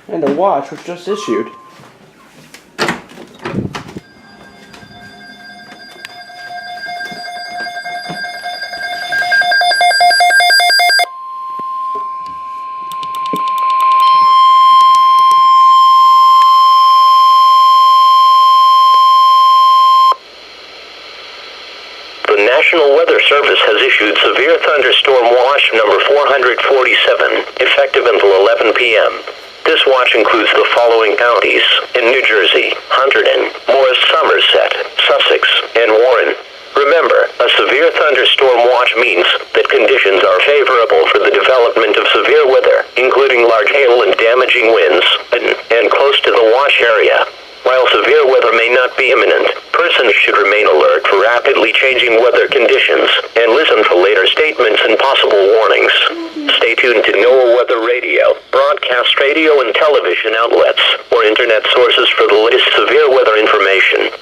And a watch was just issued. The National Weather Service has issued severe thunderstorm watch number 447, effective until 11 p.m. This watch includes the following counties in New Jersey: Hunterdon, Morris, Somerset, Sussex, and Warren. Remember, a severe thunderstorm watch means that conditions are favorable for the development of severe weather, including large hail and damaging winds, and close to the watch area. While severe weather may not be imminent, persons should remain alert for rapidly changing weather conditions and listen for later statements and possible warnings. Stay tuned to NOAA Weather Radio, broadcast radio and television outlets, or internet sources for the latest severe weather information.